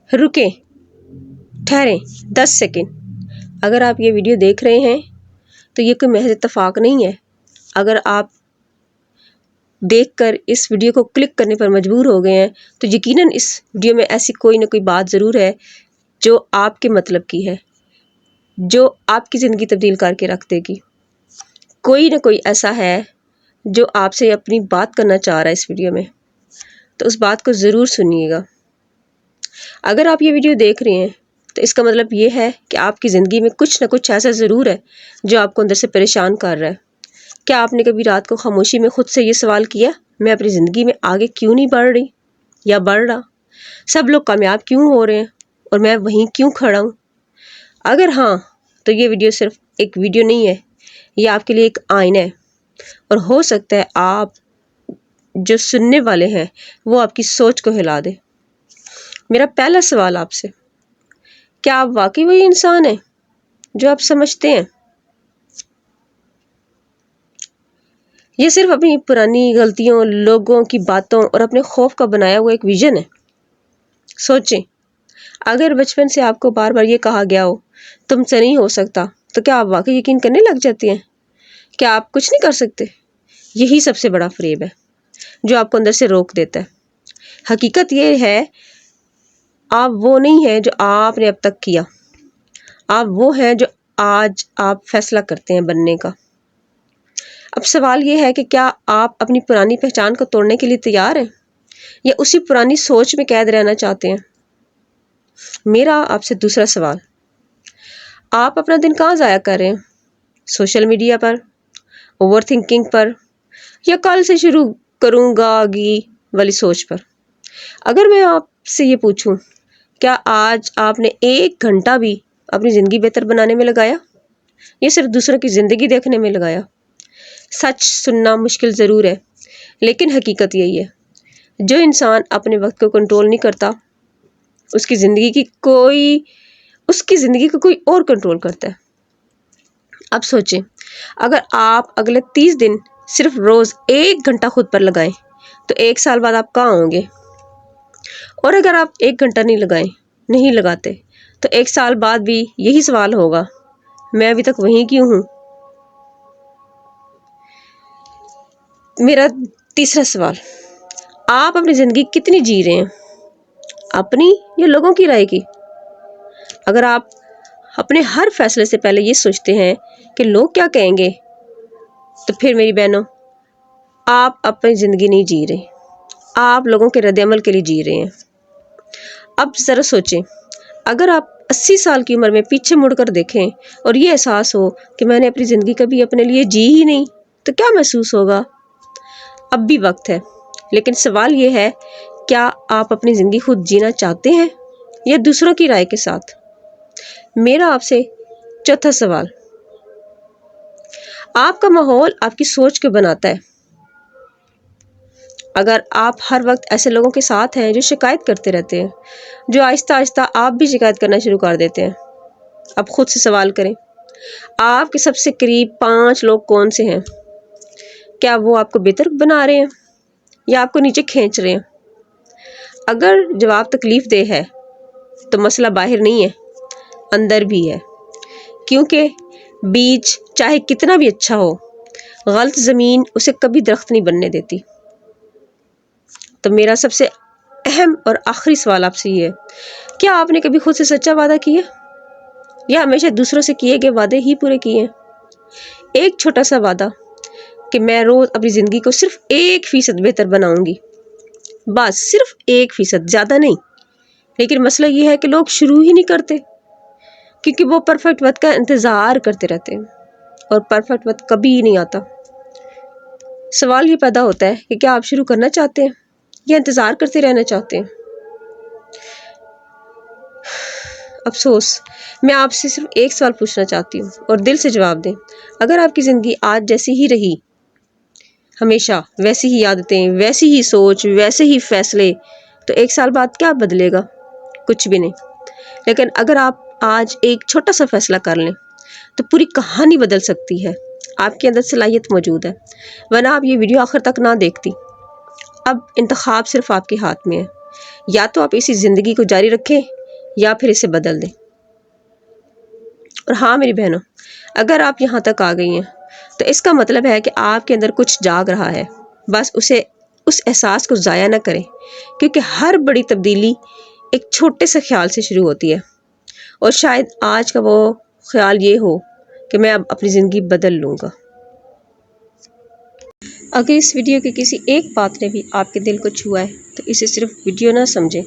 رکیں، ٹھہریں 10 سیکنڈ۔ اگر آپ یہ ویڈیو دیکھ رہے ہیں تو یہ کوئی محض اتفاق نہیں ہے۔ اگر آپ دیکھ کر اس ویڈیو کو کلک کرنے پر مجبور ہو گئے ہیں تو یقیناً اس ویڈیو میں ایسی کوئی نہ کوئی بات ضرور ہے جو آپ کے مطلب کی ہے، جو آپ کی زندگی تبدیل کر کے رکھ دے گی۔ کوئی نہ کوئی ایسا ہے جو آپ سے اپنی بات کرنا چاہ رہا ہے اس ویڈیو میں، تو اس بات کو ضرور سنیے گا۔ اگر آپ یہ ویڈیو دیکھ رہے ہیں تو اس کا مطلب یہ ہے کہ آپ کی زندگی میں کچھ نہ کچھ ایسا ضرور ہے جو آپ کو اندر سے پریشان کر رہا ہے۔ کیا آپ نے کبھی رات کو خاموشی میں خود سے یہ سوال کیا، میں اپنی زندگی میں آگے کیوں نہیں بڑھ رہی یا بڑھ رہا؟ سب لوگ کامیاب کیوں ہو رہے ہیں اور میں وہیں کیوں کھڑا ہوں؟ اگر ہاں تو یہ ویڈیو صرف ایک ویڈیو نہیں ہے، یہ آپ کے لیے ایک آئینہ ہے، اور ہو سکتا ہے آپ جو سننے والے ہیں وہ آپ کی سوچ کو ہلا دے۔ میرا پہلا سوال آپ سے، کیا آپ واقعی وہی انسان ہیں جو آپ سمجھتے ہیں؟ یہ صرف اپنی پرانی غلطیوں، لوگوں کی باتوں اور اپنے خوف کا بنایا ہوا ایک ویژن ہے؟ سوچیں، اگر بچپن سے آپ کو بار بار یہ کہا گیا ہو تم سے نہیں ہو سکتا، تو کیا آپ واقعی یقین کرنے لگ جاتے ہیں؟ کیا آپ کچھ نہیں کر سکتے؟ یہی سب سے بڑا فریب ہے جو آپ کو اندر سے روک دیتا ہے۔ حقیقت یہ ہے آپ وہ نہیں ہیں جو آپ نے اب تک کیا، آپ وہ ہیں جو آج آپ فیصلہ کرتے ہیں بننے کا۔ اب سوال یہ ہے کہ کیا آپ اپنی پرانی پہچان کو توڑنے کے لیے تیار ہیں یا اسی پرانی سوچ میں قید رہنا چاہتے ہیں؟ میرا آپ سے دوسرا سوال، آپ اپنا دن کہاں ضائع کر رہے ہیں؟ سوشل میڈیا پر، اوور تھنکنگ پر، یا کل سے شروع کروں گا گی والی سوچ پر؟ اگر میں آپ سے یہ پوچھوں، کیا آج آپ نے 1 گھنٹہ بھی اپنی زندگی بہتر بنانے میں لگایا یا صرف دوسروں کی زندگی دیکھنے میں لگایا؟ سچ سننا مشکل ضرور ہے، لیکن حقیقت یہی ہے، جو انسان اپنے وقت کو کنٹرول نہیں کرتا اس کی زندگی کو کوئی اور کنٹرول کرتا ہے۔ اب سوچیں، اگر آپ اگلے 30 دن صرف روز 1 گھنٹہ خود پر لگائیں تو 1 سال بعد آپ کہاں ہوں گے؟ اور اگر آپ 1 گھنٹہ نہیں لگاتے تو 1 سال بعد بھی یہی سوال ہوگا، میں ابھی تک وہیں کیوں ہوں؟ میرا تیسرا سوال، آپ اپنی زندگی کتنی جی رہے ہیں، اپنی یا لوگوں کی رائے کی؟ اگر آپ اپنے ہر فیصلے سے پہلے یہ سوچتے ہیں کہ لوگ کیا کہیں گے، تو پھر میری بہنوں آپ اپنی زندگی نہیں جی رہے، آپ لوگوں کے رد عمل کے لیے جی رہے ہیں۔ اب ذرا سوچیں، اگر آپ 80 سال کی عمر میں پیچھے مڑ کر دیکھیں اور یہ احساس ہو کہ میں نے اپنی زندگی کبھی اپنے لیے جی ہی نہیں، تو کیا محسوس ہوگا؟ اب بھی وقت ہے، لیکن سوال یہ ہے، کیا آپ اپنی زندگی خود جینا چاہتے ہیں یا دوسروں کی رائے کے ساتھ؟ میرا آپ سے چوتھا سوال، آپ کا ماحول آپ کی سوچ کو بناتا ہے۔ اگر آپ ہر وقت ایسے لوگوں کے ساتھ ہیں جو شکایت کرتے رہتے ہیں، جو آہستہ آہستہ آپ بھی شکایت کرنا شروع کر دیتے ہیں، اب خود سے سوال کریں، آپ کے سب سے قریب 5 لوگ کون سے ہیں؟ کیا وہ آپ کو بہتر بنا رہے ہیں یا آپ کو نیچے کھینچ رہے ہیں؟ اگر جواب تکلیف دہ ہے تو مسئلہ باہر نہیں ہے، اندر بھی ہے، کیونکہ بیج چاہے کتنا بھی اچھا ہو، غلط زمین اسے کبھی درخت نہیں بننے دیتی۔ تو میرا سب سے اہم اور آخری سوال آپ سے یہ ہے، کیا آپ نے کبھی خود سے سچا وعدہ کیا یا ہمیشہ دوسروں سے کیے گئے وعدے ہی پورے کیے ہیں؟ ایک چھوٹا سا وعدہ کہ میں روز اپنی زندگی کو صرف 1% بہتر بناؤں گی، بس صرف 1%، زیادہ نہیں۔ لیکن مسئلہ یہ ہے کہ لوگ شروع ہی نہیں کرتے، کیونکہ وہ پرفیکٹ وقت کا انتظار کرتے رہتے ہیں اور پرفیکٹ وقت کبھی نہیں آتا۔ سوال یہ پیدا ہوتا ہے کہ کیا آپ شروع کرنا چاہتے ہیں یا انتظار کرتے رہنا چاہتے ہیں؟ افسوس، میں آپ سے صرف ایک سوال پوچھنا چاہتی ہوں اور دل سے جواب دیں، اگر آپ کی زندگی آج جیسی ہی رہی، ہمیشہ ویسی ہی عادتیں، ویسی ہی سوچ، ویسے ہی فیصلے، تو 1 سال بعد کیا بدلے گا؟ کچھ بھی نہیں۔ لیکن اگر آپ آج ایک چھوٹا سا فیصلہ کر لیں تو پوری کہانی بدل سکتی ہے۔ آپ کے اندر صلاحیت موجود ہے، ورنہ آپ یہ ویڈیو آخر تک نہ دیکھتی۔ اب انتخاب صرف آپ کے ہاتھ میں ہے، یا تو آپ اسی زندگی کو جاری رکھیں یا پھر اسے بدل دیں۔ اور ہاں میری بہنوں، اگر آپ یہاں تک آ گئی ہیں تو اس کا مطلب ہے کہ آپ کے اندر کچھ جاگ رہا ہے، بس اس احساس کو ضائع نہ کریں، کیونکہ ہر بڑی تبدیلی ایک چھوٹے سے خیال سے شروع ہوتی ہے، اور شاید آج کا وہ خیال یہ ہو کہ میں اب اپنی زندگی بدل لوں گا۔ اگر اس ویڈیو کی کسی ایک بات نے بھی آپ کے دل کو چھوا ہے تو اسے صرف ویڈیو نہ سمجھیں،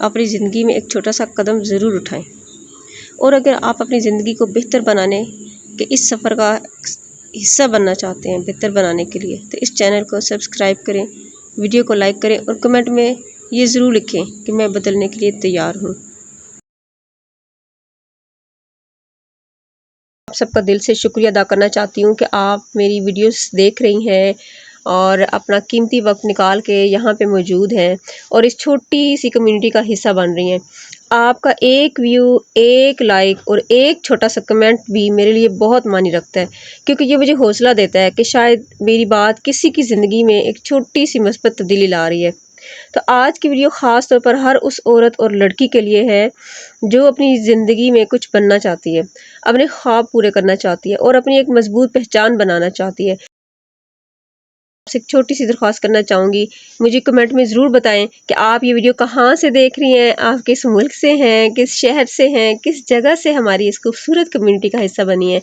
اپنی زندگی میں ایک چھوٹا سا قدم ضرور اٹھائیں، اور اگر آپ اپنی زندگی کو بہتر بنانے کے اس سفر کا حصہ بننا چاہتے ہیں، بہتر بنانے کے لیے، تو اس چینل کو سبسکرائب کریں، ویڈیو کو لائک کریں، اور کمنٹ میں یہ ضرور لکھیں کہ میں بدلنے کے لیے تیار ہوں۔ آپ سب کا دل سے شکریہ ادا کرنا چاہتی ہوں کہ آپ میری ویڈیوز دیکھ رہی ہیں اور اپنا قیمتی وقت نکال کے یہاں پہ موجود ہیں اور اس چھوٹی سی کمیونٹی کا حصہ بن رہی ہیں۔ آپ کا ایک ویو، ایک لائک اور ایک چھوٹا سا کمنٹ بھی میرے لیے بہت معنی رکھتا ہے، کیونکہ یہ مجھے حوصلہ دیتا ہے کہ شاید میری بات کسی کی زندگی میں ایک چھوٹی سی مثبت تبدیلی لا رہی ہے۔ تو آج کی ویڈیو خاص طور پر ہر اس عورت اور لڑکی کے لیے ہے جو اپنی زندگی میں کچھ بننا چاہتی ہے، اپنے خواب پورے کرنا چاہتی ہے اور اپنی ایک مضبوط پہچان بنانا چاہتی ہے۔ آپ سے ایک چھوٹی سی درخواست کرنا چاہوں گی، مجھے کمنٹ میں ضرور بتائیں کہ آپ یہ ویڈیو کہاں سے دیکھ رہی ہیں، آپ کس ملک سے ہیں، کس شہر سے ہیں، کس جگہ سے ہماری اس خوبصورت کمیونٹی کا حصہ بنی ہے۔